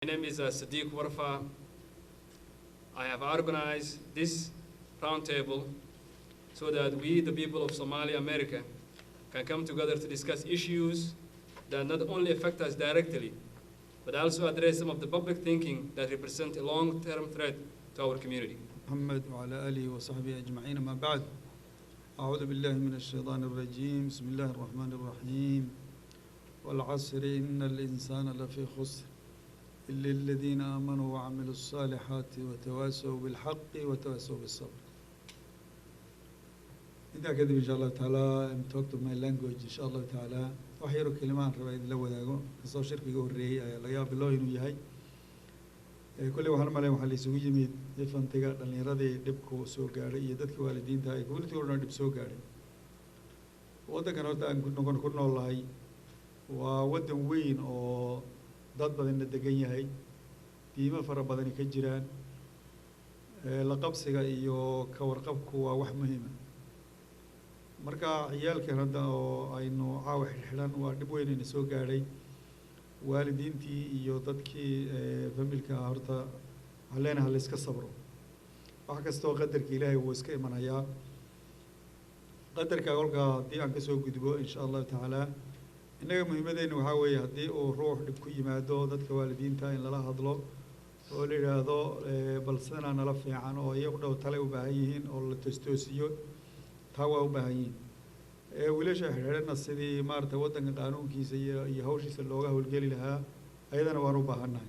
My name is Sadiq Warfa. I have organized this roundtable so that we, the people of Somali America, can come together to discuss issues that not only affect us directly, but also address some of the public thinking that represent a long-term threat to our community. محمد وعلى آله وصحبه أجمعين ما بعد أعوذ بالله من الشيطان الرجيم بسم الله الرحمن الرحيم والعصر إن الإنسان لفي خسر إلا الذين آمنوا وعملوا الصالحات وتواسوا بالحق وتواسوا بالصبر. إذا كذب إن شاء الله تعالى I'm talk to my language إن شاء الله تعالى وحيرو كلمان ربعي لو ذاقو كسو شركي قوريه لغا بالله إنو يهي كل waxaan malay waxa la isugu yimid fantiga dhalinyaradii dhibku soo gaaray iyo dadka waalidiinta ay kulligoodna dhib soo gaaray wadankan horta aan ku noolahay waa wadan weyn oo dad badan degan yahay diimo fara badan ka jiraan la qabsiga iyo ka warqabku waa wax muhiim ah marka ciyaalkan hadda oo aynu caawa xidhan waa dhib weyn in soo gaaray waalidiintii iyo dadkii familka horta haleena hal iska sabro wax kasta oo qadarka Ilaahay uu iska imanayaa qadarka golka hadii aan ka soo gudbo insha Allah taala inaga muhiimadeena waxa weeye hadii uu ruux dhib ku yimaado dadka waalidiinta in lala hadlo oo la yiraahdo bal sidana nala fiican oo iyagu dhow tale u baahan yihiin oo la toosiyo taa waa u baahan yihiin wiilasha xirxirana sidii maarta wadanka qaanuunkiisa iyo hawshiisa looga howlgeli lahaa ayadana waan u baahanahay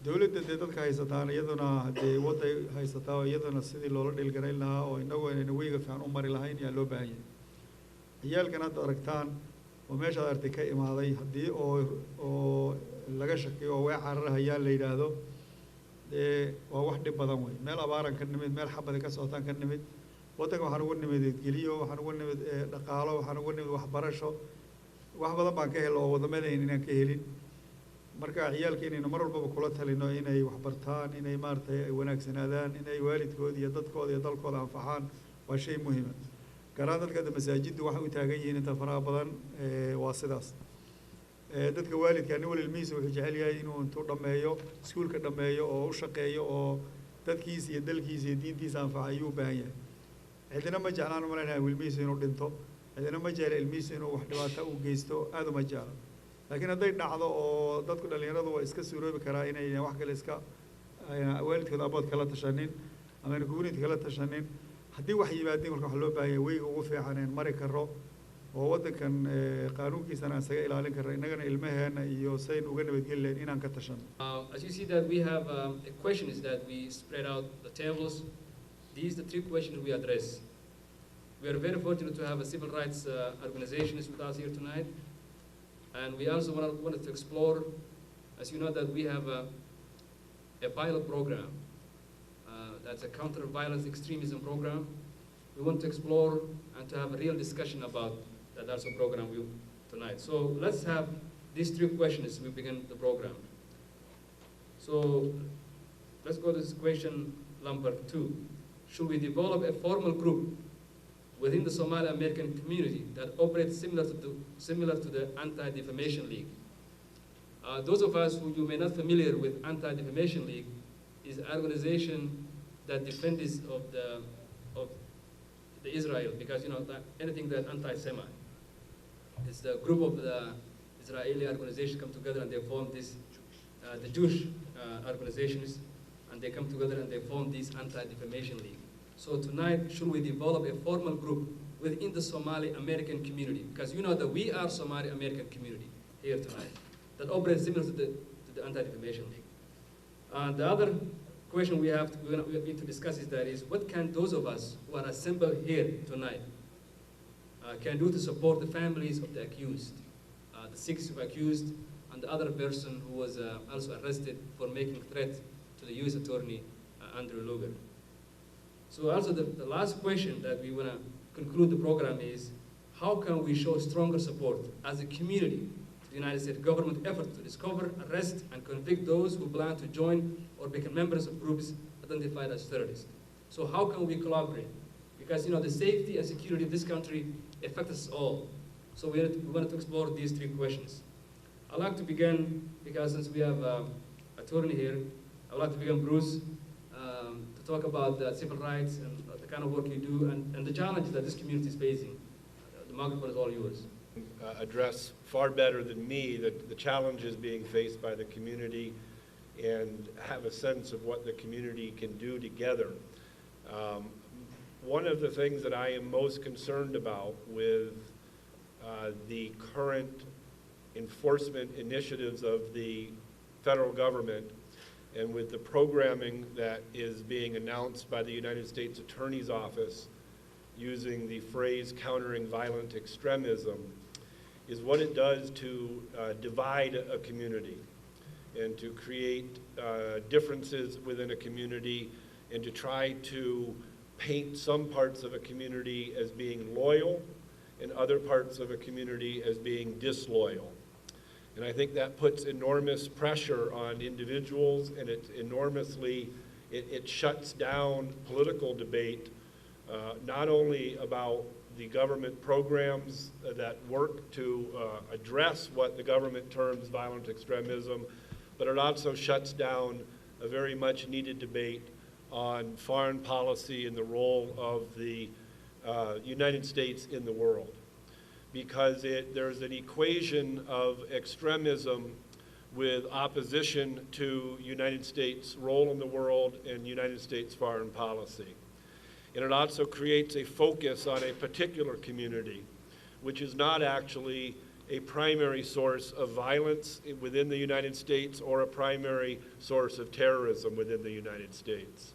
dawladda dadka haysataan iyaduna hadee waday haysataa iyaduna sidii loola dhilgareyn lahaa oo inagu inayna weyga fiican u mari lahayn ayaa loo baahan yahay ciyaalkan hadda aragtaan oo meesha artay ka imaaday hadii oo laga shakiyo oo way cararayaan la yiraahdo waa wax dhib badan way meel abaaran ka nimid meel xabad ka socotaan ka nimid wadanka waxaan ugu nimid geliyo waxaan ugu nimid dhaqaalo waxaan ugu nimid waxbarasho wax badan baan ka helo oo wadamadeena inaan ka helin marka ciyaalkeena inay mar walba kula talino inay wax bartaan inay maartay ay wanaagsanaadaan inay waalidkooda iyo dadkooda iyo dalkooda anfacaan waa shay muhiim ah garaan dadka masaajiddu waxa uu taagan yihiin inta faraha badan waa sidaas dadka waalidka nin wali ilmihiisa wuxuu jecel yahay inuu intuu dhameeyo iskuulka dhameeyo oo u shaqeeyo oo dadkiisa iyo dalkiisa iyo diintiisa anfacayo u baahan yahay cidina ma jeclaan umaleynaya ilmihiisa inuu dhinto cidina ma jecla ilmihiisa inuu wax dhibaato u geysto aad uma jecla laakiin hadday dhacdo oo dadku dhalinyaradu waa iska suuroobi karaa inay wax kale iska waalidkooda abood kala tashanin ama in community kala tashanin haddii wax yimaadeen marka wax loo baahan yahay weyga ugu fiican in mari karo oo wadankan qaanuunkiisana aan isaga ilaalin karno innagana ilmaheena iyo sayn uga nabadgeli lahayn inaan ka tashano. As you see that we have a questions that we spread out the tables. These are the three questions we address. We are very fortunate to have a civil rights organizations with us here tonight. And we also wanted to explore, as you know, that we have a pilot program. That's a counter-violence extremism program. We want to explore and to have a real discussion about that also program tonight. So let's have these three questions as we begin the program. So let's go to this question number 2. Should we develop a formal group within the Somali American community that operates similar to the Anti-Defamation League? Those of us who you may not familiar with Anti-Defamation League is an organization that defends of the Israel, because you know that anything that anti-Semite. It's the group of the Israeli organization come together and they form this the Jewish organizations. And they come together and they form this Anti-Defamation League. So tonight, should we develop a formal group within the Somali American community? Because you know that we are Somali American community here tonight that operates similar to the Anti-Defamation League. The other question we need to discuss is what can those of us who are assembled here tonight can do to support the families of the accused, the 6 accused, and the other person who was also arrested for making threats to the U.S. Attorney, Andrew Lugar. So also the last question that we want to conclude the program is, how can we show stronger support as a community to the United States government effort to discover, arrest, and convict those who plan to join or become members of groups identified as terrorists? So how can we collaborate? Because you know the safety and security of this country affects us all. So we wanted to explore these three questions. I'd like to begin, because since we have an attorney here, I'd like to begin, Bruce, to talk about the civil rights and the kind of work you do and the challenges that this community is facing. The microphone is all yours. Address far better than me the challenges being faced by the community and have a sense of what the community can do together. One of the things that I am most concerned about with the current enforcement initiatives of the federal government and with the programming that is being announced by the United States Attorney's Office using the phrase countering violent extremism is what it does to divide a community and to create differences within a community and to try to paint some parts of a community as being loyal and other parts of a community as being disloyal. And I think that puts enormous pressure on individuals, and it shuts down political debate, not only about the government programs that work to address what the government terms violent extremism, but it also shuts down a very much needed debate on foreign policy and the role of the United States in the world. Because there's an equation of extremism with opposition to United States' role in the world and United States foreign policy. And it also creates a focus on a particular community, which is not actually a primary source of violence within the United States or a primary source of terrorism within the United States.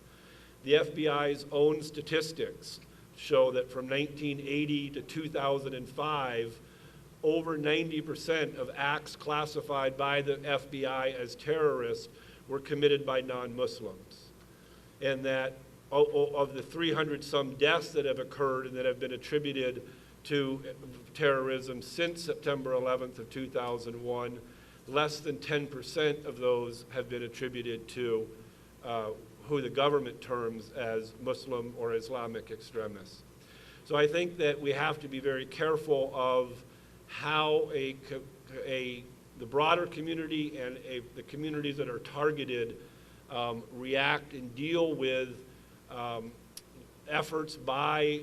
The FBI's own statistics show that from 1980 to 2005, over 90% of acts classified by the FBI as terrorists were committed by non-Muslims. And that of the 300-some deaths that have occurred and that have been attributed to terrorism since September 11th of 2001, less than 10% of those have been attributed to who the government terms as Muslim or Islamic extremists. So I think that we have to be very careful of how the broader community and the communities that are targeted react and deal with efforts by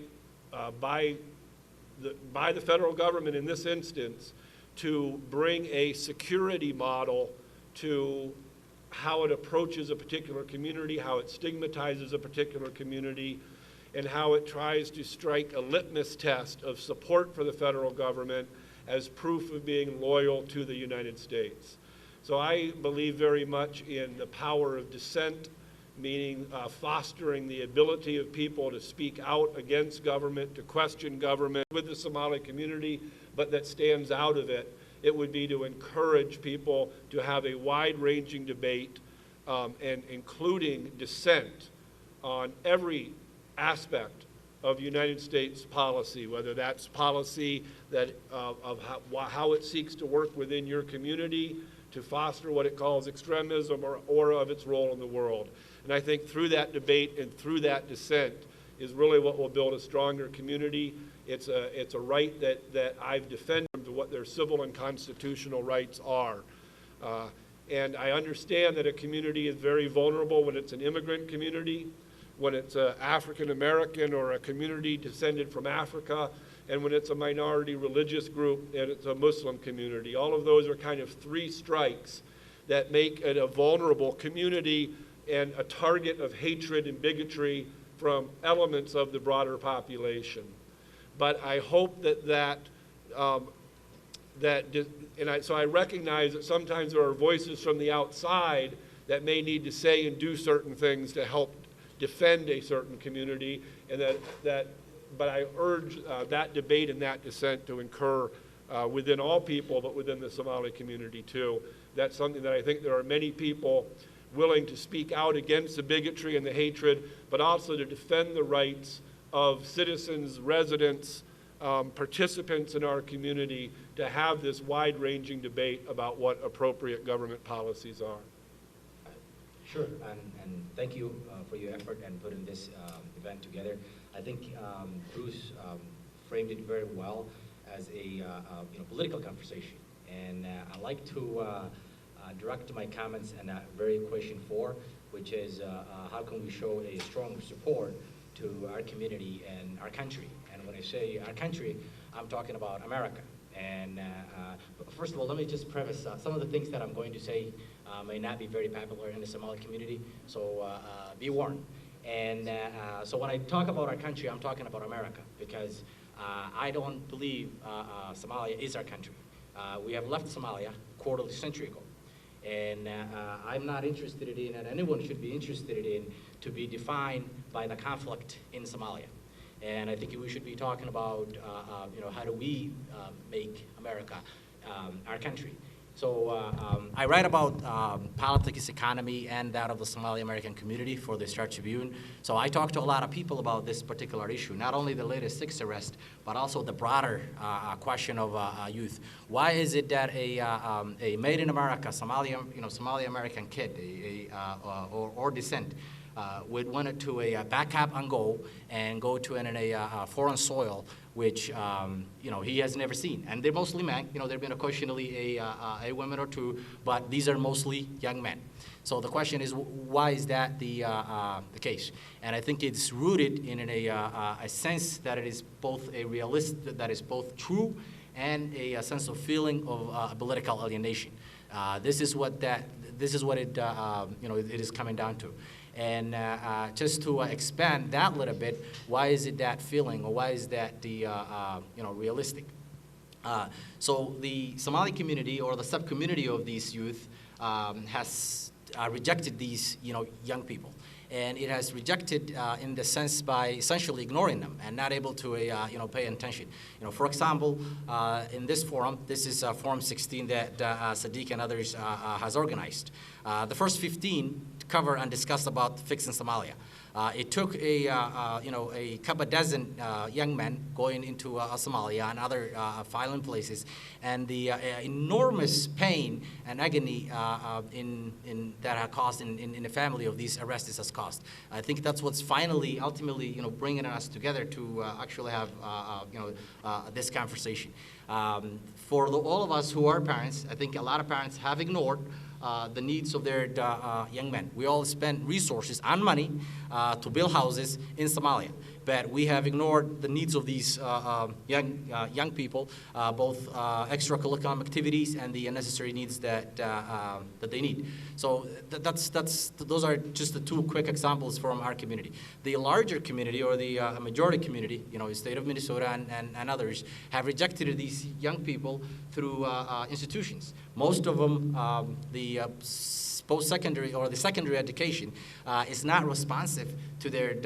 the federal government in this instance to bring a security model to how it approaches a particular community, how it stigmatizes a particular community, and how it tries to strike a litmus test of support for the federal government as proof of being loyal to the United States. So I believe very much in the power of dissent, meaning fostering the ability of people to speak out against government, to question government with the Somali community, but that stands out of it. It would be to encourage people to have a wide-ranging debate and including dissent on every aspect of United States policy, whether that's policy that of how it seeks to work within your community to foster what it calls extremism or of its role in the world. And I think through that debate and through that dissent is really what will build a stronger community. It's a right that I've defended to what their civil and constitutional rights are. And I understand that a community is very vulnerable when it's an immigrant community, when it's an African American or a community descended from Africa, and when it's a minority religious group and it's a Muslim community. All of those are kind of three strikes that make it a vulnerable community and a target of hatred and bigotry from elements of the broader population. But I hope so I recognize that sometimes there are voices from the outside that may need to say and do certain things to help defend a certain community, and but I urge that debate and that dissent to occur within all people, but within the Somali community too. That's something that I think there are many people willing to speak out against the bigotry and the hatred, but also to defend the rights of citizens, residents, participants in our community to have this wide-ranging debate about what appropriate government policies are. Sure, and thank you for your effort and putting this event together. I think Bruce framed it very well as a political conversation, And I'd like to direct my comments on very question 4, which is how can we show a strong support to our community and our country? And when I say our country, I'm talking about America. And first of all, let me just preface some of the things that I'm going to say may not be very popular in the Somali community, so be warned. And so when I talk about our country, I'm talking about America, because I don't believe Somalia is our country. We have left Somalia a quarter of a century ago. And I'm not interested in, and anyone should be interested in, to be defined by the conflict in Somalia. And I think we should be talking about, how do we make America our country? So I write about politics, economy, and that of the Somali American community for the Star Tribune. So I talk to a lot of people about this particular issue, not only the latest 6 arrest, but also the broader question of youth. Why is it that a made in America Somali American kid or descent would want to a backup and go to a foreign soil, which he has never seen, and they're mostly men. There've been occasionally a woman or two, but these are mostly young men. So the question is, why is that the case? And I think it's rooted in a sense that it is both a realist, that is both true, and a sense of feeling of political alienation. This is what it is coming down to. And just to expand that a little bit, why is it that feeling, or why is that the realistic? So the Somali community, or the sub-community of these youth, has rejected these young people. And it has rejected in the sense by essentially ignoring them and not able to pay attention. For example, in this forum, this is Forum 16 that Sadiq and others has organized. The first 15 cover and discuss about fixing Somalia. It took a couple dozen young men going into Somalia and other violent places, and the enormous pain and agony that had caused in the family of these arrestees has caused. I think that's what's ultimately, bringing us together to actually have, this conversation. For all of us who are parents, I think a lot of parents have ignored the needs of their young men. We all spend resources and money to build houses in Somalia, but we have ignored the needs of these young people, both extracurricular activities and the necessary needs that they need. So those are just the 2 quick examples from our community. The larger community, or the majority community, state of Minnesota and others, have rejected these young people through institutions. Most of them, the post-secondary or the secondary education is not responsive to their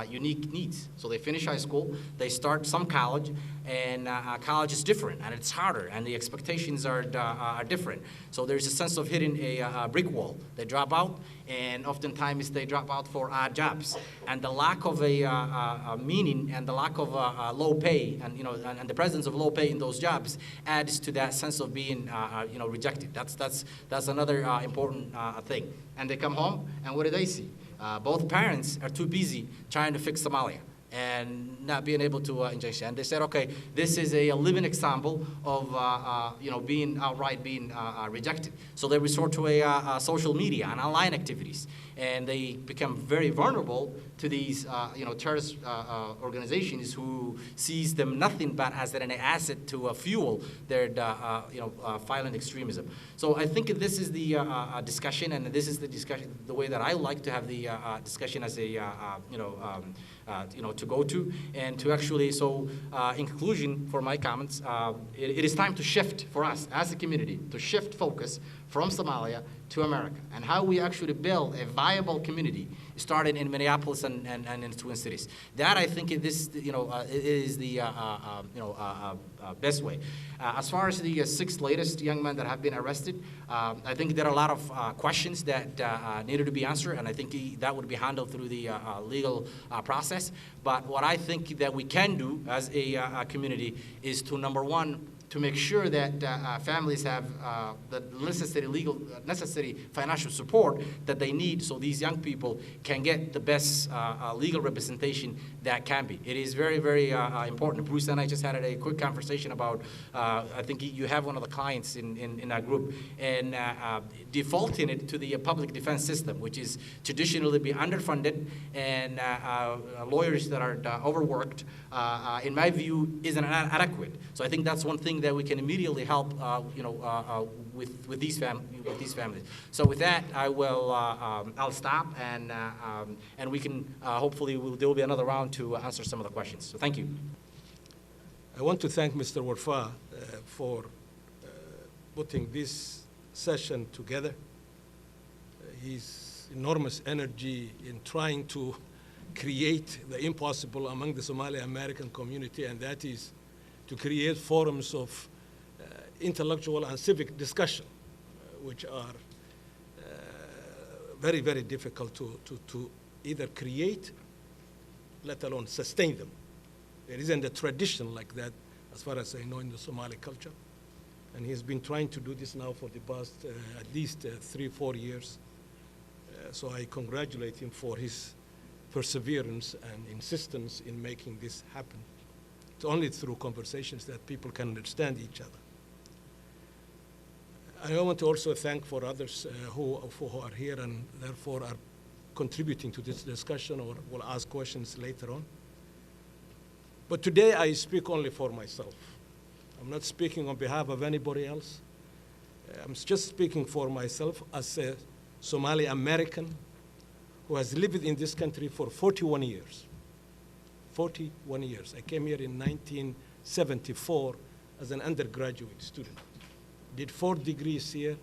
unique needs. So they finish high school, they start some college, and college is different, and it's harder, and the expectations are different. So there's a sense of hitting a brick wall. They drop out, and oftentimes they drop out for odd jobs. And the lack of a meaning, and the lack of low pay, and the presence of low pay in those jobs adds to that sense of being rejected. That's another important thing. And they come home, and what do they see? Both parents are too busy trying to fix Somalia and not being able to inject. And they said, okay, this is a living example of being outright rejected. So they resort to social media and online activities, and they become very vulnerable to these terrorist organizations who sees them nothing but as an asset to fuel their violent extremism. So I think this is the discussion, and this is the discussion, the way that I like to have the discussion as a to go to, and to actually, so in conclusion for my comments, it is time to shift for us as a community, to shift focus from Somalia to America, and how we actually build a viable community starting in Minneapolis and in Twin Cities. That, I think, is the best way. As far as the 6 latest young men that have been arrested, I think there are a lot of questions that needed to be answered, and I think that would be handled through the legal process. But what I think that we can do as a community is to, number one, to make sure that families have the necessary financial support that they need, so these young people can get the best legal representation that can be. It is very, very important. Bruce and I just had a quick conversation about, I think you have one of the clients in our group, and defaulting it to the public defense system, which is traditionally be underfunded, and lawyers that are overworked, in my view, isn't adequate. So I think that's one thing that we can immediately help, with these families. So with that, I'll stop, and we can hopefully there will be another round to answer some of the questions. So thank you. I want to thank Mr. Warfa for putting this session together. His enormous energy in trying to create the impossible among the Somali American community, and that is to create forums of intellectual and civic discussion, which are very, very difficult to either create, let alone sustain them. There isn't a tradition like that, as far as I know, in the Somali culture. And he's been trying to do this now for the past at least 3-4 years. So I congratulate him for his perseverance and insistence in making this happen. It's only through conversations that people can understand each other. I want to also thank for others who are here and therefore are contributing to this discussion or will ask questions later on. But today I speak only for myself. I'm not speaking on behalf of anybody else. I'm just speaking for myself as a Somali American who has lived in this country for 41 years. 41 years. I came here in 1974 as an undergraduate student. Did 4 degrees here.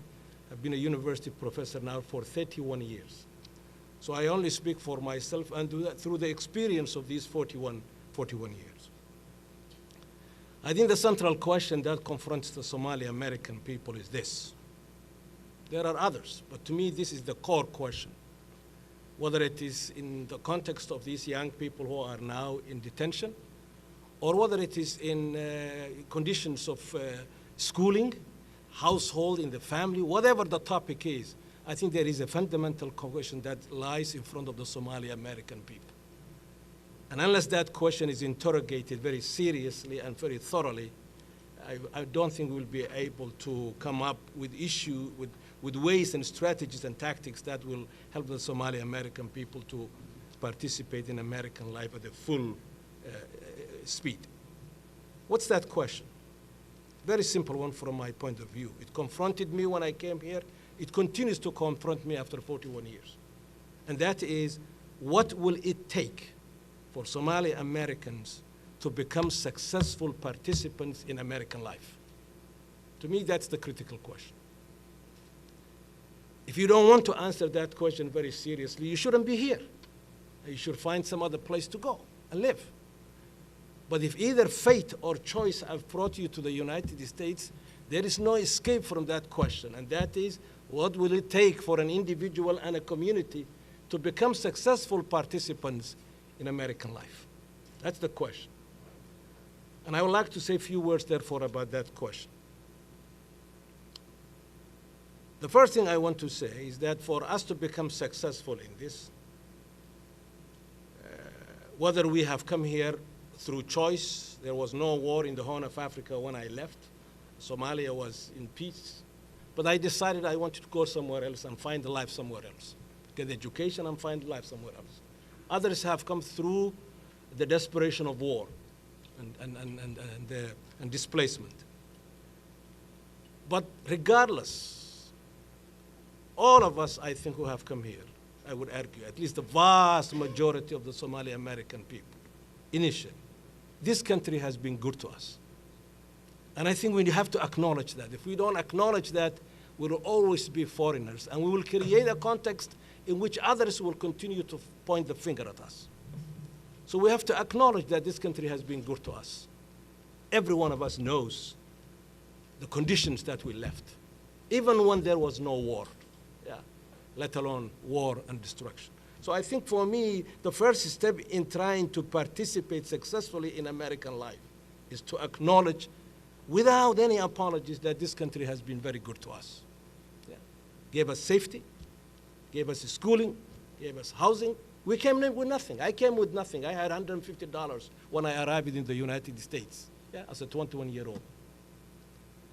I've been a university professor now for 31 years. So I only speak for myself and do that through the experience of these 41 years. I think the central question that confronts the Somali American people is this. There are others, but to me this is the core question. Whether it is in the context of these young people who are now in detention, or whether it is in conditions of schooling, household, in the family, whatever the topic is, I think there is a fundamental question that lies in front of the Somali American people. And unless that question is interrogated very seriously and very thoroughly, I don't think we'll be able to come up with with ways and strategies and tactics that will help the Somali American people to participate in American life at a full speed. What's that question? Very simple one from my point of view. It confronted me when I came here. It continues to confront me after 41 years. And that is, what will it take for Somali Americans to become successful participants in American life? To me, that's the critical question. If you don't want to answer that question very seriously, you shouldn't be here. You should find some other place to go and live. But if either fate or choice have brought you to the United States, there is no escape from that question, and that is, what will it take for an individual and a community to become successful participants in American life? That's the question. And I would like to say a few words, therefore, about that question. The first thing I want to say is that for us to become successful in this, whether we have come here through choice, there was no war in the Horn of Africa when I left. Somalia was in peace. But I decided I wanted to go somewhere else and find a life somewhere else. Get education and find life somewhere else. Others have come through the desperation of war and displacement. But regardless, all of us, I think, who have come here, I would argue, at least the vast majority of the Somali American people, initially, this country has been good to us. And I think we have to acknowledge that. If we don't acknowledge that, we will always be foreigners, and we will create a context in which others will continue to point the finger at us. So we have to acknowledge that this country has been good to us. Every one of us knows the conditions that we left, even when there was no war, let alone war and destruction. So I think for me, the first step in trying to participate successfully in American life is to acknowledge without any apologies, that this country has been very good to us. Yeah. Gave us safety, gave us schooling, gave us housing. We came in with nothing. I came with nothing. I had $150 when I arrived in the United States, yeah, as a 21-year-old.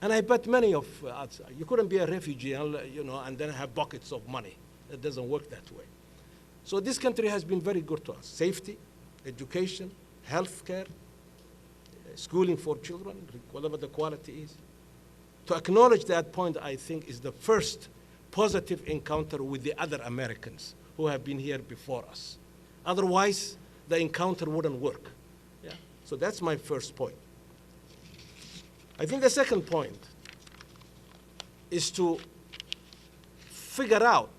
And I bet many of us, you couldn't be a refugee, you know, and then have buckets of money. It doesn't work that way. So this country has been very good to us. Safety, education, health care, schooling for children, whatever the quality is. To acknowledge that point, I think, is the first positive encounter with the other Americans who have been here before us. Otherwise, the encounter wouldn't work. Yeah? So that's my first point. I think the second point is to figure out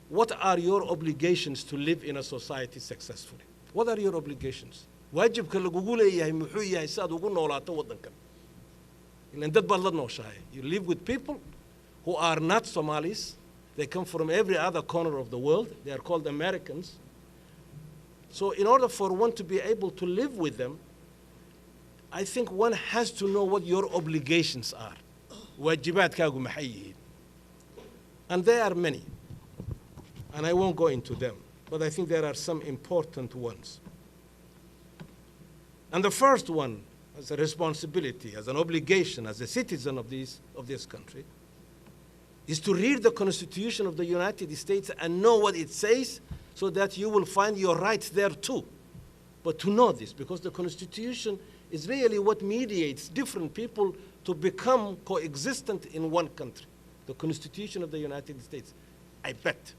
what are your obligations to live in a society successfully. What are your obligations? waajibka lagugu leeyahay muxuu yahay si aad ugu noolaato waddankan. Ilaan dad baad la nooshahay. You live with people who are not Somalis. They come from every other corner of the world. They are called Americans. So in order for one to be able to live with them, I think one has to know what your obligations are. waajibaadkaagu maxay yihiin. And there are many. And I won't go into them. But I think there are some important ones. And the first one, as a responsibility, as an obligation, as a citizen of this country, is to read the Constitution of the United States and know what it says so that you will find your rights there too. But to know this, because the Constitution is really what mediates different people to become coexistent in one country. The Constitution of the United States. I bet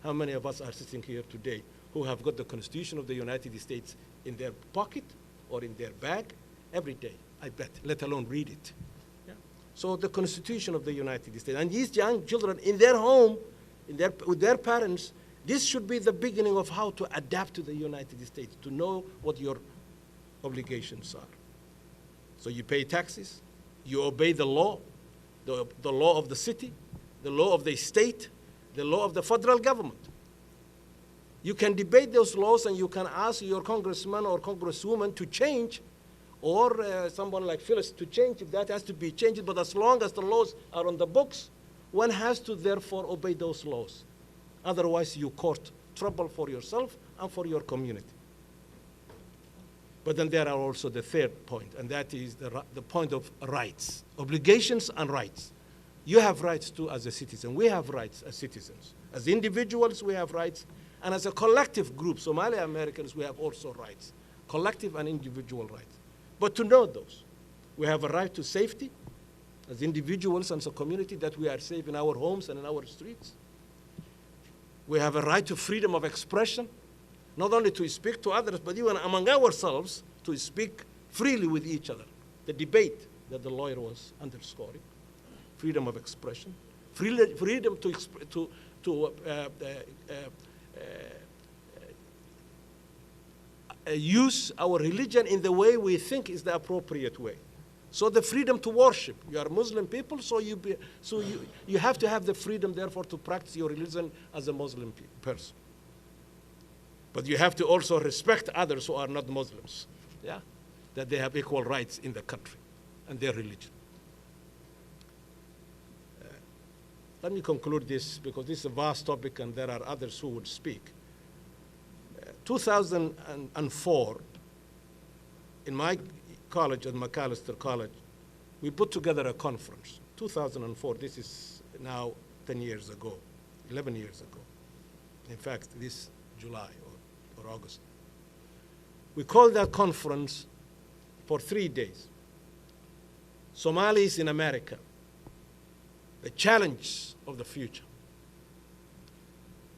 how many of us are sitting here today who have got the Constitution of the United States in their pocket or in their bag every day, I bet, let alone read it. Yeah? So the Constitution of the United States. And these young children in their home, with their parents, this should be the beginning of how to adapt to the United States, to know what your obligations are. So you pay taxes, you obey the law, the law of the city, the law of the state, the law of the federal government. You can debate those laws and you can ask your congressman or congresswoman to change, or someone like Phyllis to change if that has to be changed. But as long as the laws are on the books, one has to therefore obey those laws. Otherwise, you court trouble for yourself and for your community. But then there are also the third point, and that is the point of rights, obligations and rights. You have rights too as a citizen. We have rights as citizens. As individuals, we have rights. And as a collective group, Somali Americans, we have also rights, collective and individual rights. But to know those, we have a right to safety as individuals and as a community, that we are safe in our homes and in our streets. We have a right to freedom of expression, not only to speak to others, but even among ourselves, to speak freely with each other. The debate that the lawyer was underscoring, freedom of expression, freedom to use our religion in the way we think is the appropriate way. So the freedom to worship. You are Muslim people, so you have to have the freedom, therefore, to practice your religion as a Muslim person. But you have to also respect others who are not Muslims, yeah? That they have equal rights in the country and their religion. Let me conclude this, because this is a vast topic and there are others who would speak. 2004, in my college, at Macalester College, we put together a conference. 2004, this is now 10 years ago, 11 years ago. In fact, this July or August. We called that conference for 3 days. Somalis in America, the challenge of the future.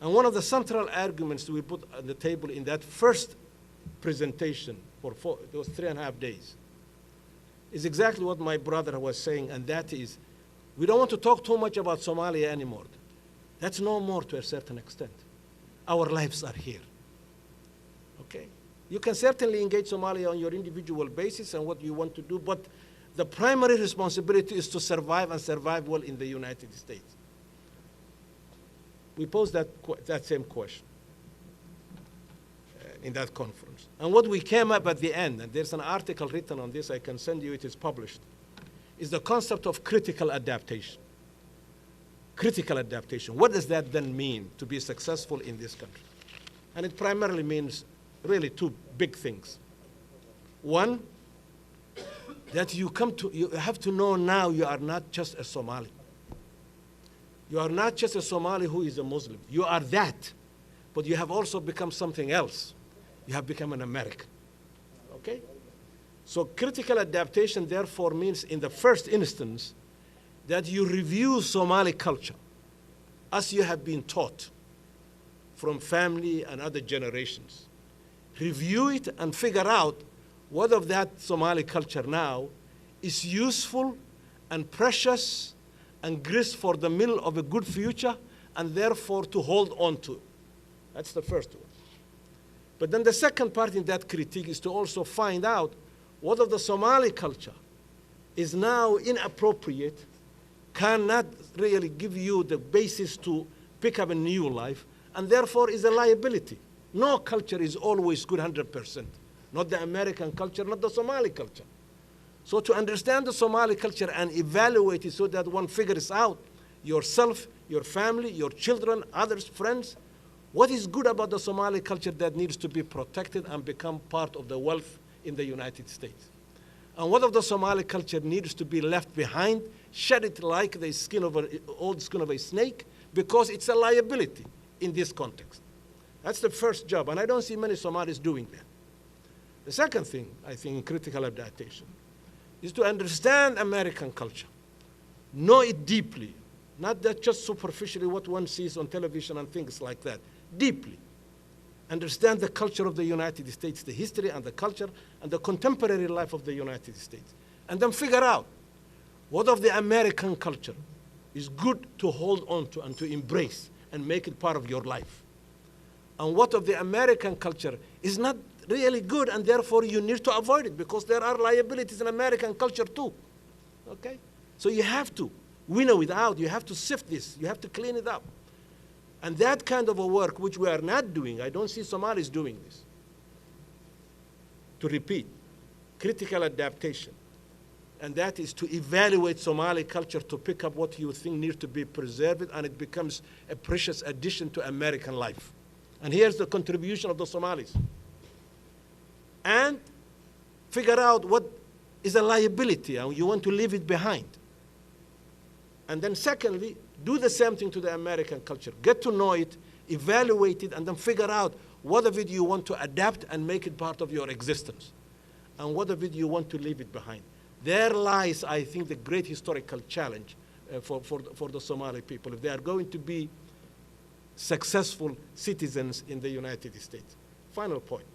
And one of the central arguments we put on the table in that first presentation for those 3.5 days is exactly what my brother was saying, and that is, we don't want to talk too much about Somalia anymore. That's no more to a certain extent. Our lives are here. Okay? You can certainly engage Somalia on your individual basis and what you want to do, but the primary responsibility is to survive and survive well in the United States. We posed that same question. in that conference. And what we came up at the end, and there's an article written on this, I can send you, it is published, is the concept of critical adaptation. Critical adaptation. What does that then mean to be successful in this country? And it primarily means really two big things. One, that you have to know now you are not just a Somali. You are not just a Somali who is a Muslim. You are that, but you have also become something else. You have become an American, okay? So critical adaptation therefore means in the first instance that you review Somali culture as you have been taught from family and other generations. Review it and figure out whether that Somali culture now is useful and precious and grist for the mill of a good future and therefore to hold on to. That's the first one. But then the second part in that critique is to also find out whether the Somali culture is now inappropriate, cannot really give you the basis to pick up a new life, and therefore is a liability. No culture is always good 100%. Not the American culture, not the Somali culture. So to understand the Somali culture and evaluate it so that one figures out yourself, your family, your children, others, friends, what is good about the Somali culture that needs to be protected and become part of the wealth in the United States? And what of the Somali culture needs to be left behind, shed it like the old skin of a snake, because it's a liability in this context. That's the first job, and I don't see many Somalis doing that. The second thing, I think, in critical adaptation, is to understand American culture, know it deeply, not that just superficially what one sees on television and things like that, deeply. Understand the culture of the United States, the history and the culture and the contemporary life of the United States. And then figure out what of the American culture is good to hold on to and to embrace and make it part of your life. And what of the American culture is not really good and therefore you need to avoid it because there are liabilities in American culture too. Okay? So you have to winnow it out. You have to sift this. You have to clean it up. And that kind of a work, which we are not doing, I don't see Somalis doing this. To repeat, critical adaptation. And that is to evaluate Somali culture to pick up what you think needs to be preserved, and it becomes a precious addition to American life. And here's the contribution of the Somalis. And figure out what is a liability, and you want to leave it behind. And then secondly, do the same thing to the American culture. Get to know it, evaluate it, and then figure out what of it you want to adapt and make it part of your existence, and what of it you want to leave it behind. There lies, I think, the great historical challenge for the Somali people if they are going to be successful citizens in the United States. Final point.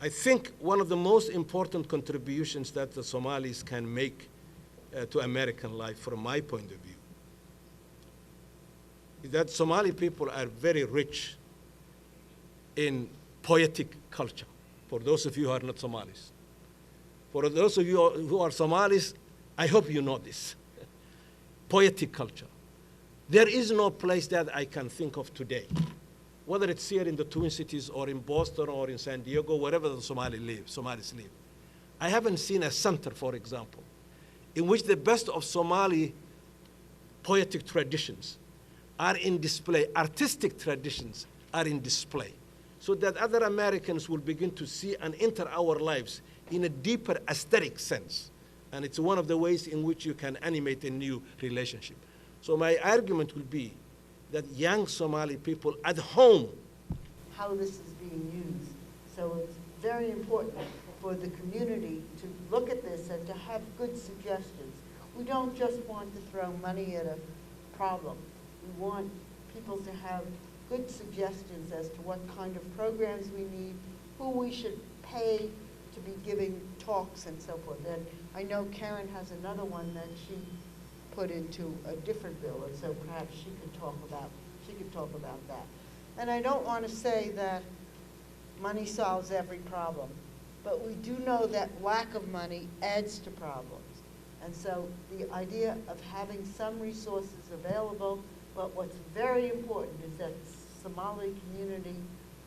I think one of the most important contributions that the Somalis can make to American life, from my point of view, is that Somali people are very rich in poetic culture, for those of you who are not Somalis. For those of you who are Somalis, I hope you know this. Poetic culture. There is no place that I can think of today, whether it's here in the Twin Cities or in Boston or in San Diego, wherever the Somalis live. I haven't seen a center, for example, in which the best of Somali poetic traditions are in display, artistic traditions are in display, so that other Americans will begin to see and enter our lives in a deeper aesthetic sense. And it's one of the ways in which you can animate a new relationship. So my argument will be that young Somali people at home, how this is being used. So it's very important for the community to look at this and to have good suggestions. We don't just want to throw money at a problem. We want people to have good suggestions as to what kind of programs we need, who we should pay to be giving talks and so forth. And I know Karen has another one that she put into a different bill, and so perhaps she could talk about that. And I don't want to say that money solves every problem, but we do know that lack of money adds to problems. And so the idea of having some resources available, but what's very important is that the Somali community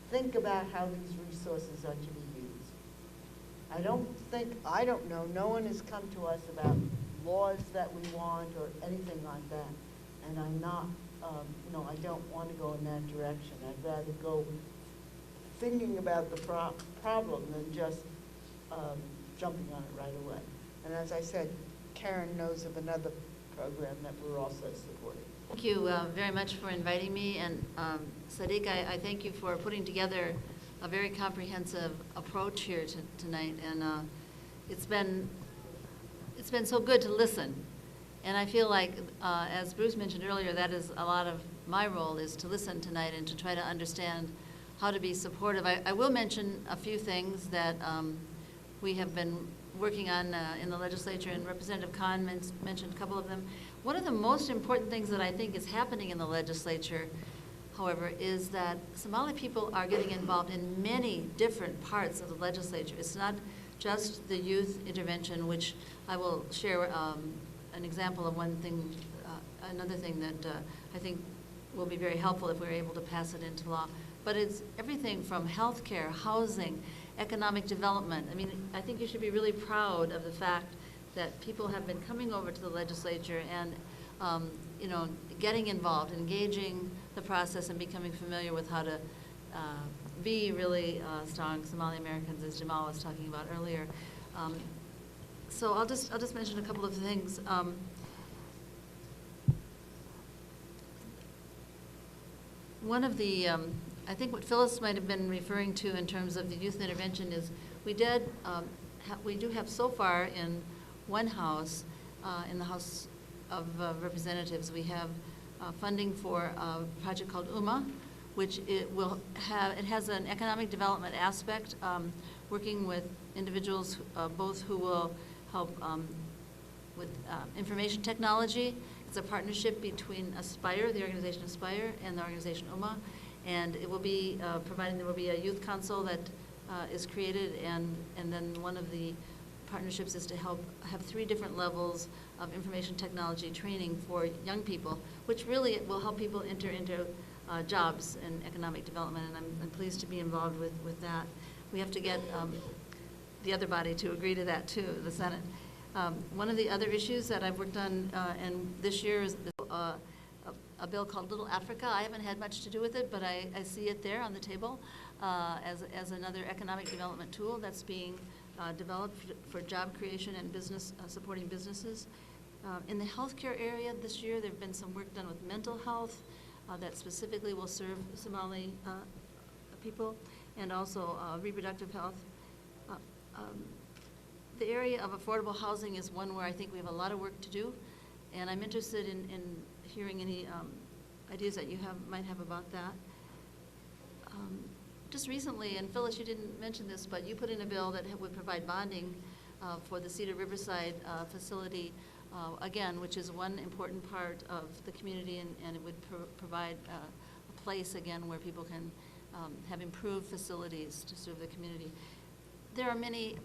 think about how these resources are to be used. I don't know, no one has come to us about laws that we want or anything like that. And I'm not, I don't want to go in that direction. I'd rather go thinking about the problem than just jumping on it right away. And as I said, Karen knows of another program that we're also supporting. Thank you very much for inviting me, and Sadiq, I thank you for putting together a very comprehensive approach here tonight, and it's been so good to listen. And I feel like, as Bruce mentioned earlier, that is a lot of my role, is to listen tonight and to try to understand how to be supportive. I will mention a few things that we have been working on in the legislature, and Representative Khan mentioned a couple of them. One of the most important things that I think is happening in the legislature, however, is that Somali people are getting involved in many different parts of the legislature. It's not just the youth intervention, which I will share an example of one thing, another thing that I think will be very helpful if we're able to pass it into law. But it's everything from healthcare, housing, economic development. I mean, I think you should be really proud of the fact that people have been coming over to the legislature and, getting involved, engaging the process, and becoming familiar with how to be really strong Somali Americans, as Jamal was talking about earlier. So I'll just mention a couple of things. One of the, I think what Phyllis might have been referring to in terms of the youth intervention is we do have so far in one house, in the House of Representatives, we have funding for a project called UMA, which it has an economic development aspect, working with individuals both who will help with information technology. It's a partnership between Aspire, the organization Aspire, and the organization UMA, and it will be there will be a youth council that is created, and then one of the partnerships is to help have 3 different levels of information technology training for young people, which really will help people enter into jobs and economic development, and I'm pleased to be involved with that. We have to get the other body to agree to that too, the Senate. One of the other issues that I've worked on, and this year is a bill called Little Africa. I haven't had much to do with it, but I see it there on the table as another economic development tool that's being developed for job creation and business, supporting businesses. In the healthcare area this year, there have been some work done with mental health that specifically will serve Somali people, and also reproductive health. The area of affordable housing is one where I think we have a lot of work to do, and I'm interested in hearing any ideas that you might have about that. Just recently, and Phyllis, you didn't mention this, but you put in a bill that would provide bonding for the Cedar Riverside facility, again, which is one important part of the community, and it would provide a place, again, where people can have improved facilities to serve the community. There are many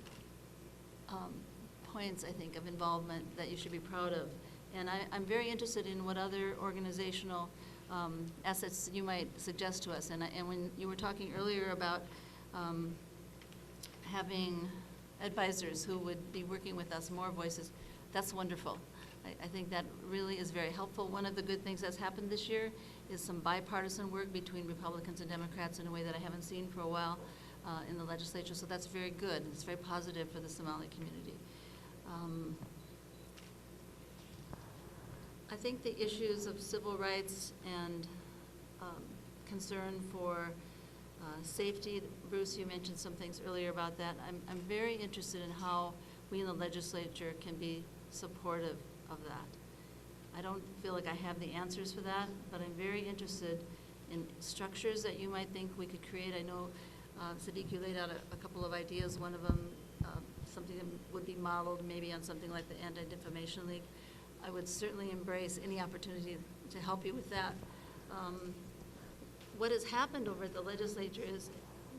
points, I think, of involvement that you should be proud of, and I'm very interested in what other organizational assets you might suggest to us. And when you were talking earlier about having advisors who would be working with us, more voices, that's wonderful. I think that really is very helpful. One of the good things that's happened this year is some bipartisan work between Republicans and Democrats in a way that I haven't seen for a while in the legislature, so that's very good. It's very positive for the Somali community. I think the issues of civil rights and concern for safety, Bruce, you mentioned some things earlier about that. I'm very interested in how we in the legislature can be supportive of that. I don't feel like I have the answers for that, but I'm very interested in structures that you might think we could create. I know, Sadiq, you laid out a couple of ideas. One of them, something that would be modeled maybe on something like the Anti-Defamation League. I would certainly embrace any opportunity to help you with that. What has happened over at the legislature is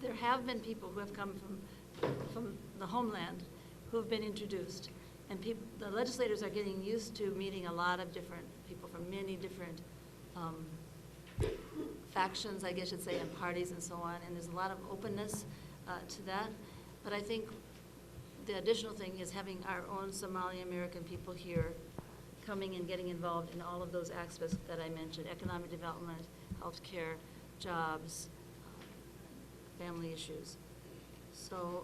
there have been people who have come from the homeland who have been introduced. And the legislators are getting used to meeting a lot of different people from many different factions, I guess you'd say, and parties and so on, and there's a lot of openness to that. But I think the additional thing is having our own Somali American people here coming and getting involved in all of those aspects that I mentioned: economic development, healthcare, jobs, family issues. So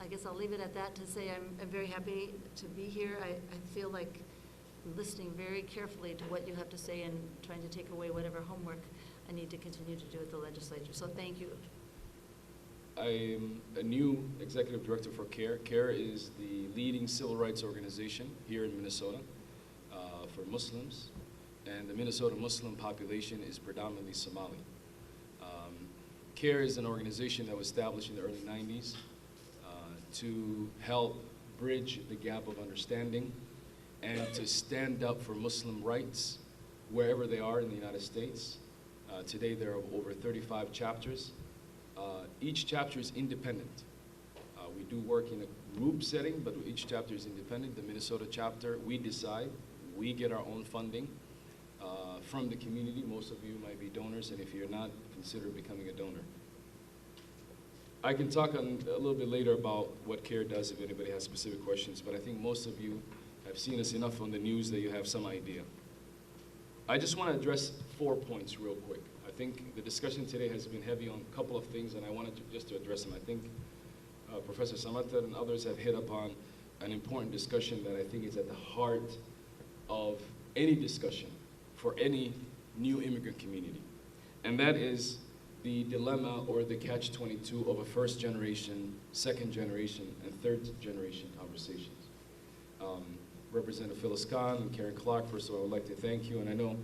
I guess I'll leave it at that to say I'm very happy to be here. I feel like I'm listening very carefully to what you have to say and trying to take away whatever homework I need to continue to do at the legislature. So thank you. I'm a new executive director for CARE. CARE is the leading civil rights organization here in Minnesota for Muslims, and the Minnesota Muslim population is predominantly Somali. CARE is an organization that was established in the early 90s to help bridge the gap of understanding and to stand up for Muslim rights wherever they are in the United States. Today there are over 35 chapters. Each chapter is independent. We do work in a group setting, but each chapter is independent. The Minnesota chapter, we decide. We get our own funding from the community. Most of you might be donors, and if you're not, consider becoming a donor. I can talk a little bit later about what CARE does if anybody has specific questions, but I think most of you have seen us enough on the news that you have some idea. I just want to address 4 points real quick. I think the discussion today has been heavy on a couple of things, and I wanted just to address them. I think Professor Samatar and others have hit upon an important discussion that I think is at the heart of any discussion for any new immigrant community, and that is the dilemma or the catch-22 of a first generation, second generation, and third generation conversations. Representative Phyllis Khan and Karen Clark, first of all, I would like to thank you, and I know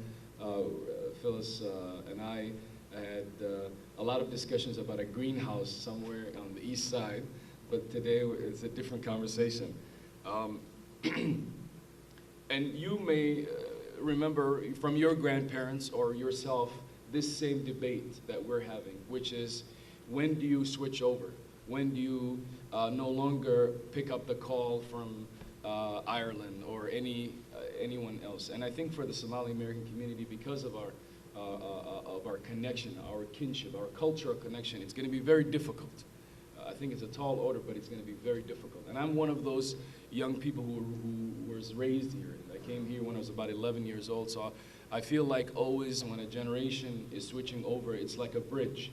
Phyllis and I had a lot of discussions about a greenhouse somewhere on the east side, but today it's a different conversation. And you may remember from your grandparents or yourself this same debate that we're having, which is, when do you switch over? When do you no longer pick up the call from Ireland or anyone else? And I think for the Somali American community, because of our connection, our kinship, our cultural connection, it's going to be very difficult. I think it's a tall order, but it's going to be very difficult. And I'm one of those young people who was raised here. I came here when I was about 11 years old, so I feel like always when a generation is switching over, it's like a bridge.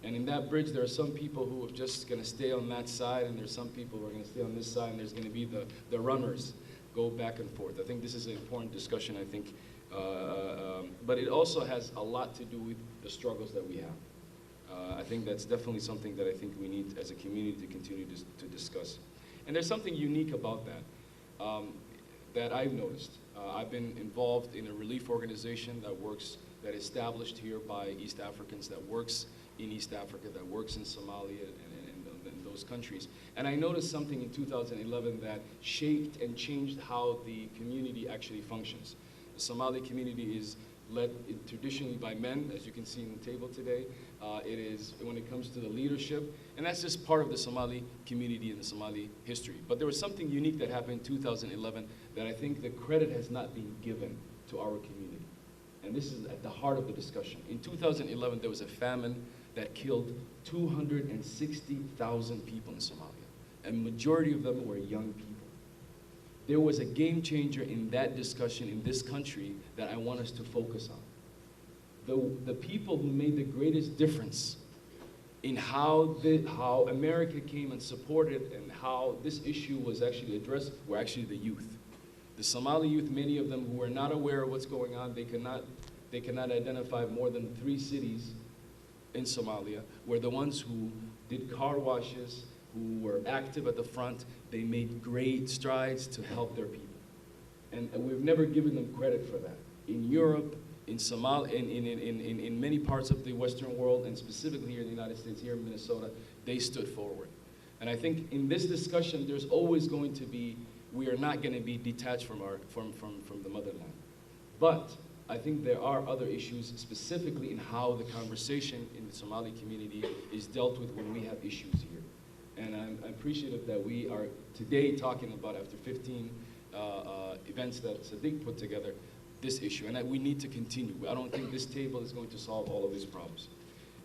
And in that bridge, there are some people who are just going to stay on that side, and there's some people who are going to stay on this side, and there's going to be the runners go back and forth. I think this is an important discussion, I think. But it also has a lot to do with the struggles that we have. I think that's definitely something that I think we need as a community to continue to discuss. And there's something unique about that that I've noticed. I've been involved in a relief organization that is established here by East Africans, that works in East Africa, that works in Somalia and those countries. And I noticed something in 2011 that shaped and changed how the community actually functions. The Somali community is led traditionally by men, as you can see in the table today. It is when it comes to the leadership, and that's just part of the Somali community and the Somali history. But there was something unique that happened in 2011 that I think the credit has not been given to our community. And this is at the heart of the discussion. In 2011, there was a famine that killed 260,000 people in Somalia, and majority of them were young people. There was a game changer in that discussion in this country that I want us to focus on. The people who made the greatest difference in how America came and supported and how this issue was actually addressed were actually the youth. The Somali youth, many of them who were not aware of what's going on, they cannot identify more than 3 cities in Somalia, were the ones who did car washes, who were active at the front. They made great strides to help their people. And we've never given them credit for that. In Europe, in Somalia, in many parts of the Western world, and specifically here in the United States, here in Minnesota, they stood forward. And I think in this discussion, there's always going to be, we are not going to be detached from the motherland. But I think there are other issues, specifically in how the conversation in the Somali community is dealt with when we have issues here. And I'm appreciative that we are today talking about, after 15 events that Sadiq put together, this issue, and that we need to continue. I don't think this table is going to solve all of these problems.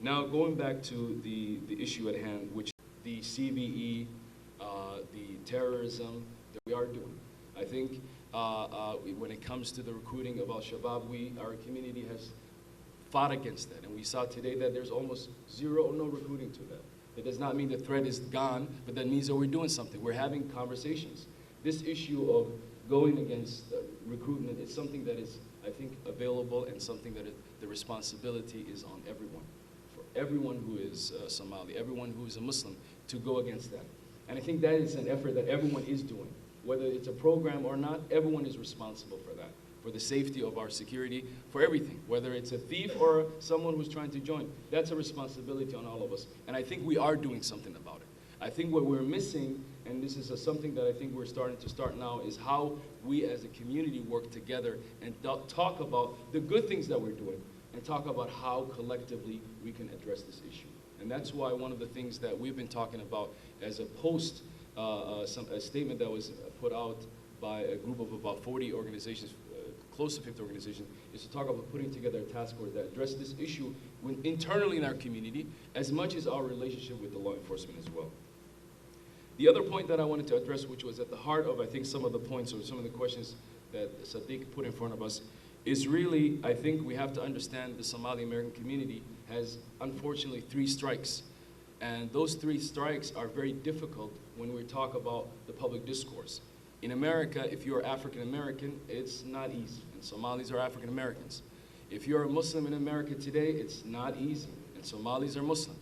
Now, going back to the issue at hand, which the CVE, the terrorism that we are doing. I think when it comes to the recruiting of Al-Shabaab, our community has fought against that. And we saw today that there's almost zero or no recruiting to that. It does not mean the threat is gone, but that means that we're doing something. We're having conversations. This issue of going against recruitment is something that is, I think, available, and something that the responsibility is on everyone. For everyone who is Somali, everyone who is a Muslim, to go against that. And I think that is an effort that everyone is doing. Whether it's a program or not, everyone is responsible for that, for the safety of our security, for everything. Whether it's a thief or someone who's trying to join, that's a responsibility on all of us. And I think we are doing something about it. I think what we're missing, and this is something that I think we're starting to start now, is how we as a community work together and talk about the good things that we're doing, and talk about how collectively we can address this issue. And that's why one of the things that we've been talking about as a post, a statement that was put out by a group of about 40 organizations, close to 50 organizations, is to talk about putting together a task force that addresses this issue internally in our community, as much as our relationship with the law enforcement as well. The other point that I wanted to address, which was at the heart of, I think, some of the points or some of the questions that Sadiq put in front of us, is really, I think we have to understand the Somali American community has, unfortunately, 3 strikes. And those 3 strikes are very difficult when we talk about the public discourse. In America, if you're African American, it's not easy, and Somalis are African Americans. If you're a Muslim in America today, it's not easy, and Somalis are Muslim.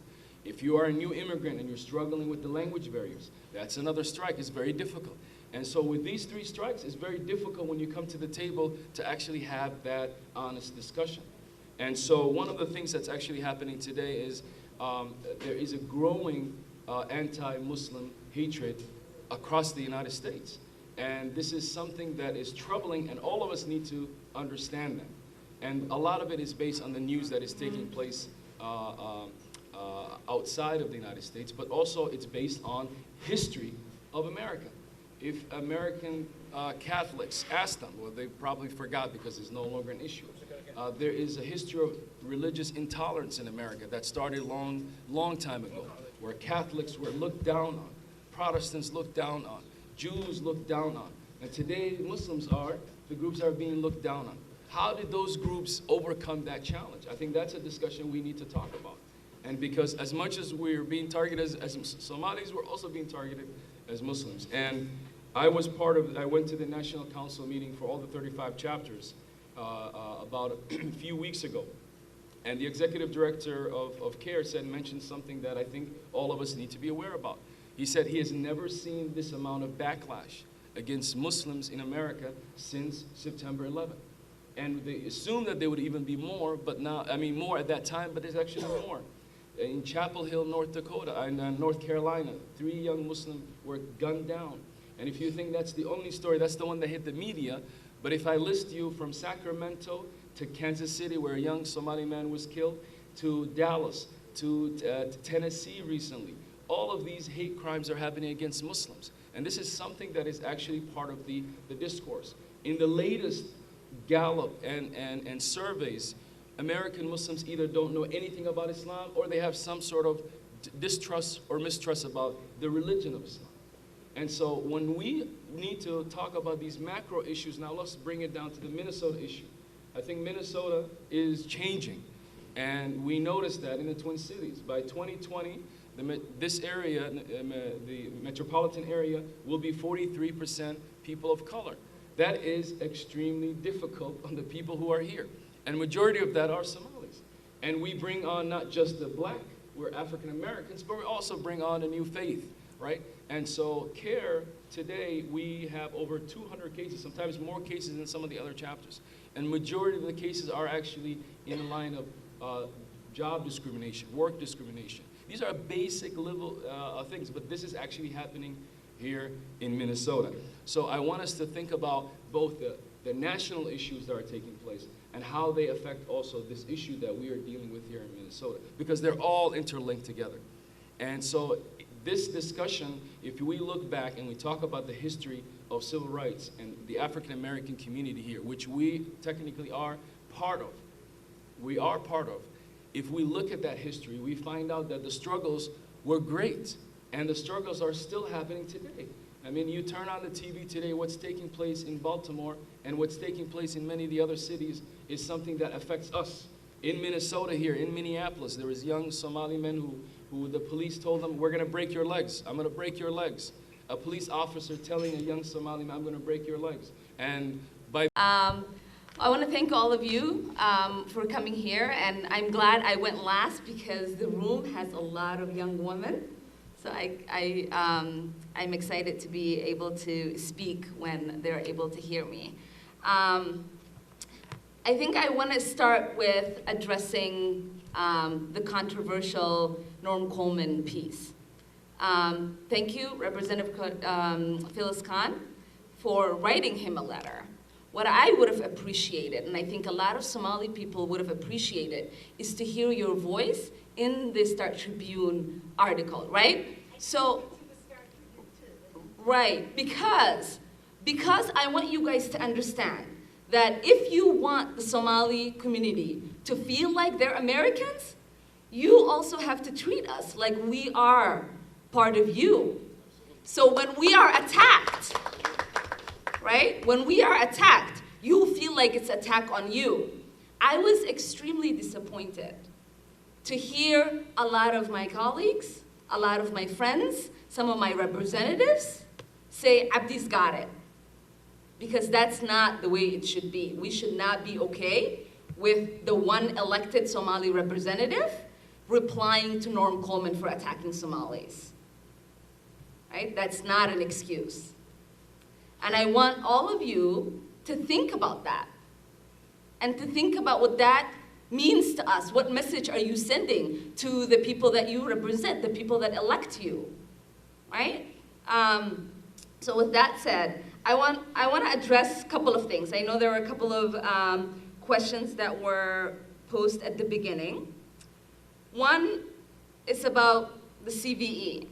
If you are a new immigrant and you're struggling with the language barriers, that's another strike. It's very difficult. And so with these 3 strikes, it's very difficult when you come to the table to actually have that honest discussion. And so one of the things that's actually happening today is there is a growing anti-Muslim hatred across the United States. And this is something that is troubling, and all of us need to understand that. And a lot of it is based on the news that is taking place outside of the United States, but also it's based on history of America. If American Catholics ask them, well, they probably forgot because it's no longer an issue. There is a history of religious intolerance in America that started long time ago, where Catholics were looked down on, Protestants looked down on, Jews looked down on. And today, Muslims are the groups that are being looked down on. How did those groups overcome that challenge? I think that's a discussion we need to talk about. And because as much as we're being targeted as Somalis, we're also being targeted as Muslims. And I went to the National Council meeting for all the 35 chapters about a few weeks ago. And the executive director of CARE mentioned something that I think all of us need to be aware about. He said he has never seen this amount of backlash against Muslims in America since September 11th. And they assumed that there would even be more, but now, I mean, more at that time, but there's actually more. In Chapel Hill, North Dakota, and North Carolina, 3 young Muslims were gunned down. And if you think that's the only story, that's the one that hit the media. But if I list you from Sacramento to Kansas City, where a young Somali man was killed, to Dallas, to Tennessee recently, all of these hate crimes are happening against Muslims. And this is something that is actually part of the discourse. In the latest Gallup and surveys, American Muslims either don't know anything about Islam or they have some sort of distrust or mistrust about the religion of Islam. And so when we need to talk about these macro issues, now let's bring it down to the Minnesota issue. I think Minnesota is changing. And we noticed that in the Twin Cities. By 2020, this area, the metropolitan area, will be 43% people of color. That is extremely difficult on the people who are here. And majority of that are Somalis. And we bring on not just the black, we're African Americans, but we also bring on a new faith, right? And so CARE, today, we have over 200 cases, sometimes more cases than some of the other chapters. And majority of the cases are actually in the line of job discrimination, work discrimination. These are basic little things, but this is actually happening here in Minnesota. So I want us to think about both the national issues that are taking place and how they affect also this issue that we are dealing with here in Minnesota, because they're all interlinked together. And so this discussion, if we look back and we talk about the history of civil rights and the African American community here, which we technically are part of. We are part of. If we look at that history, we find out that the struggles were great, and the struggles are still happening today. I mean, you turn on the TV today, what's taking place in Baltimore and what's taking place in many of the other cities is something that affects us. In Minnesota here, in Minneapolis, there was young Somali men who the police told them, we're gonna break your legs, I'm gonna break your legs. A police officer telling a young Somali man, I'm gonna break your legs. And by I want to thank all of you for coming here, and I'm glad I went last because the room has a lot of young women. So I'm excited to be able to speak when they're able to hear me. I think I want to start with addressing the controversial Norm Coleman piece. Thank you, Representative Phyllis Khan, for writing him a letter. What I would have appreciated, and I think a lot of Somali people would have appreciated, is to hear your voice in the Star Tribune article, right? So, right, because I want you guys to understand that if you want the Somali community to feel like they're Americans, you also have to treat us like we are part of you. So when we are attacked, right? When we are attacked, you feel like it's an attack on you. I was extremely disappointed to hear a lot of my colleagues, a lot of my friends, some of my representatives say, Abdi's got it. Because that's not the way it should be. We should not be okay with the one elected Somali representative replying to Norm Coleman for attacking Somalis. Right? That's not an excuse. And I want all of you to think about that and to think about what that means to us. What message are you sending to the people that you represent, the people that elect you, right? So with that said, I want to address a couple of things. I know there were a couple of questions that were posed at the beginning. One is about the CVE.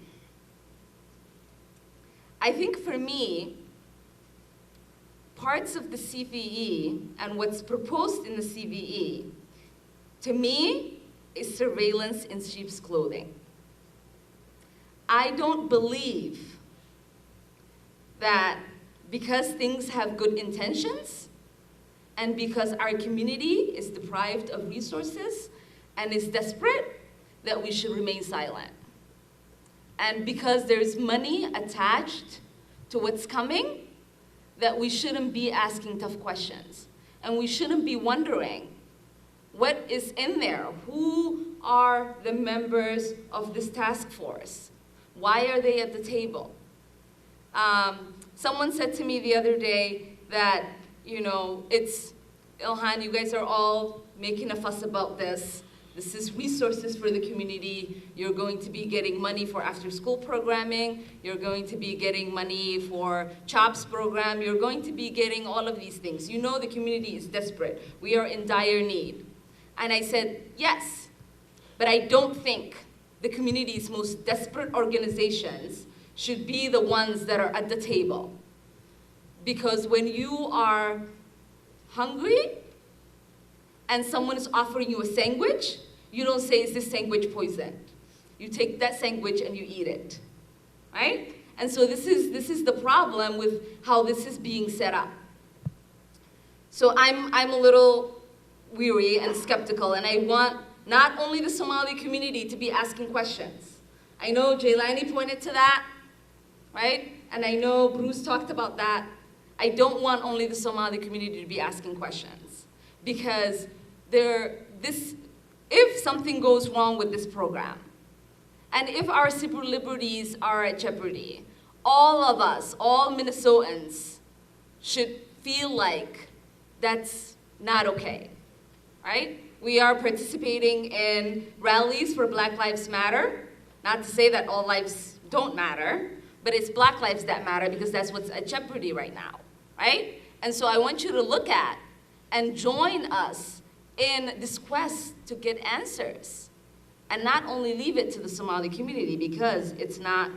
I think for me, parts of the CVE and what's proposed in the CVE, to me, is surveillance in sheep's clothing. I don't believe that because things have good intentions and because our community is deprived of resources and is desperate, that we should remain silent. And because there's money attached to what's coming, that we shouldn't be asking tough questions. And we shouldn't be wondering what is in there. Who are the members of this task force? Why are they at the table? Someone said to me the other day that, you know, it's, Ilhan, you guys are all making a fuss about this. This is resources for the community. You're going to be getting money for after-school programming. You're going to be getting money for CHOPS program. You're going to be getting all of these things. You know the community is desperate. We are in dire need. And I said, yes, but I don't think the community's most desperate organizations should be the ones that are at the table. Because when you are hungry and someone is offering you a sandwich, you don't say, is this sandwich poisoned? You take that sandwich and you eat it, right? And so this is the problem with how this is being set up. So I'm a little weary and skeptical, and I want not only the Somali community to be asking questions. I know Jaylani pointed to that, right? And I know Bruce talked about that. I don't want only the Somali community to be asking questions, because if something goes wrong with this program, and if our civil liberties are at jeopardy, all of us, all Minnesotans, should feel like that's not okay, right? We are participating in rallies for Black Lives Matter. Not to say that all lives don't matter, but it's Black lives that matter because that's what's at jeopardy right now, right? And so I want you to look at and join us in this quest to get answers, and not only leave it to the Somali community, because it's not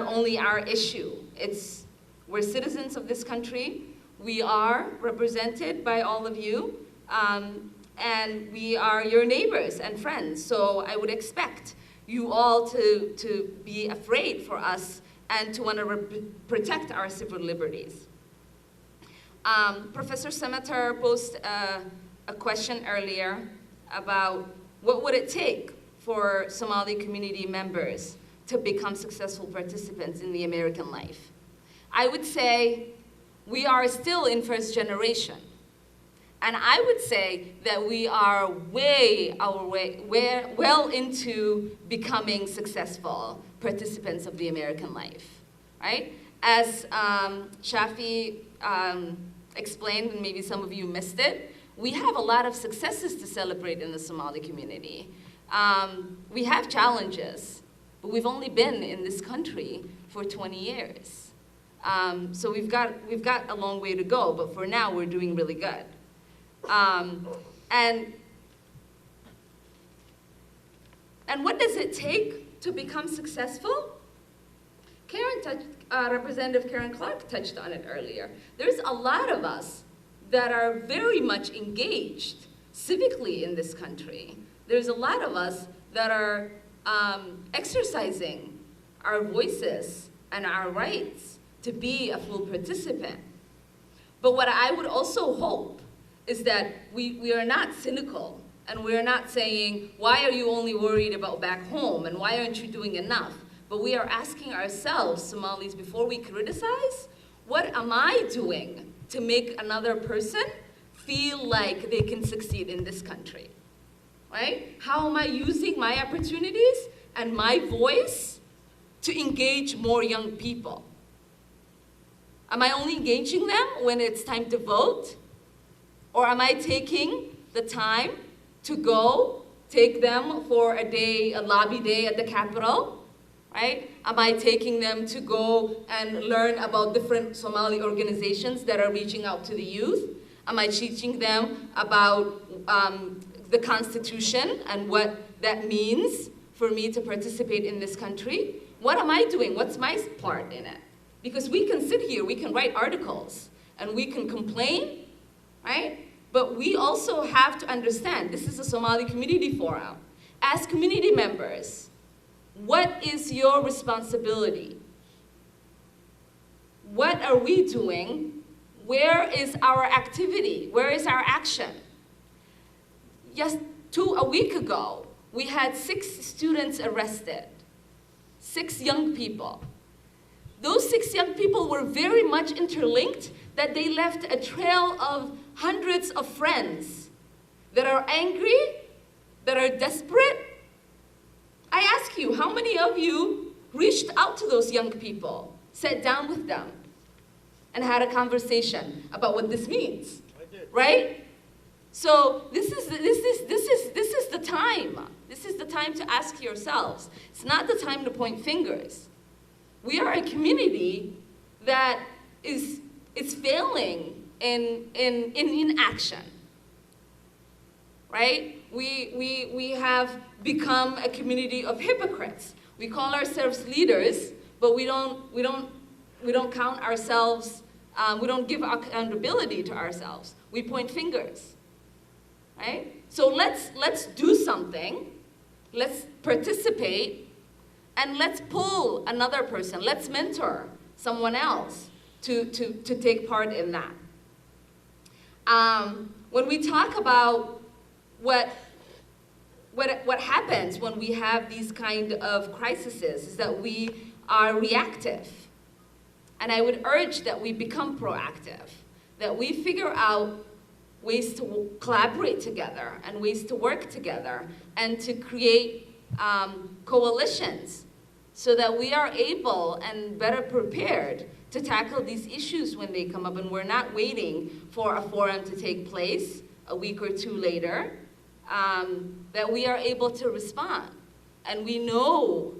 only our issue, it's We're citizens of this country. We are represented by all of you, and we are your neighbors and friends. So I would expect you all to be afraid for us and to want to protect our civil liberties. Professor Samatar posed a question earlier about what would it take for Somali community members to become successful participants in the American life. I would say we are still in first generation. And I would say that we are well into becoming successful participants of the American life, right? As Shafi explained, and maybe some of you missed it, we have a lot of successes to celebrate in the Somali community. We have challenges, but we've only been in this country for 20 years. So we've got a long way to go, but for now we're doing really good. And what does it take to become successful? Representative Karen Clark touched on it earlier. There's a lot of us that are very much engaged civically in this country. There's a lot of us that are exercising our voices and our rights to be a full participant. But what I would also hope is that we are not cynical, and we're not saying, why are you only worried about back home, and why aren't you doing enough? But we are asking ourselves, Somalis, before we criticize, what am I doing to make another person feel like they can succeed in this country, right? How am I using my opportunities and my voice to engage more young people? Am I only engaging them when it's time to vote? Or am I taking the time to go take them for a lobby day at the Capitol, right? Am I taking them to go and learn about different Somali organizations that are reaching out to the youth? Am I teaching them about the Constitution and what that means for me to participate in this country? What am I doing? What's my part in it? Because we can sit here, we can write articles, and we can complain, right? But we also have to understand, this is a Somali Community Forum. As community members, what is your responsibility? What are we doing? Where is our activity? Where is our action? Just a week ago, we had 6 students arrested, 6 young people. Those 6 young people were very much interlinked that they left a trail of hundreds of friends that are angry, that are desperate. I ask you, how many of you reached out to those young people, sat down with them, and had a conversation about what this means? I did. Right? So this is the time. This is the time to ask yourselves. It's not the time to point fingers. We are a community that is failing in action, right? We have become a community of hypocrites. We call ourselves leaders, but we don't count ourselves. We don't give accountability to ourselves. We point fingers, right? So let's do something. Let's participate, and let's pull another person. Let's mentor someone else to take part in that. When we talk about what happens when we have these kind of crises is that we are reactive. And I would urge that we become proactive, that we figure out ways to collaborate together and ways to work together and to create coalitions so that we are able and better prepared to tackle these issues when they come up, and we're not waiting for a forum to take place a week or 2 later, that we are able to respond. And we know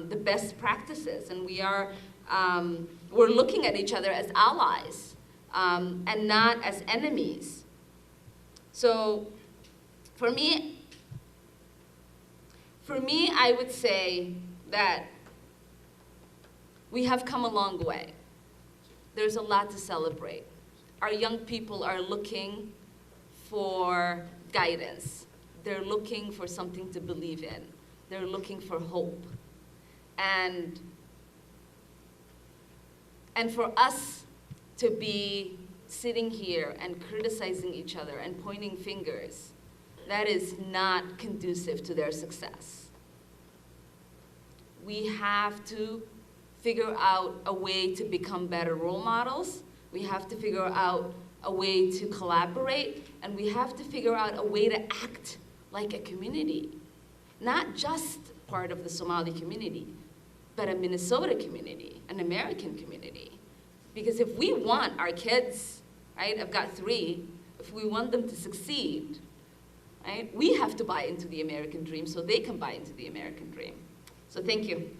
the best practices, and we're looking at each other as allies and not as enemies. So for me, I would say that we have come a long way. there's a lot to celebrate. Our young people are looking for guidance. They're looking for something to believe in. They're looking for hope. And for us to be sitting here and criticizing each other and pointing fingers, that is not conducive to their success. We have to figure out a way to become better role models. We have to figure out a way to collaborate, and we have to figure out a way to act like a community, not just part of the Somali community, but a Minnesota community, an American community. Because if we want our kids, right, I've got 3, if we want them to succeed, right, we have to buy into the American dream so they can buy into the American dream. So thank you.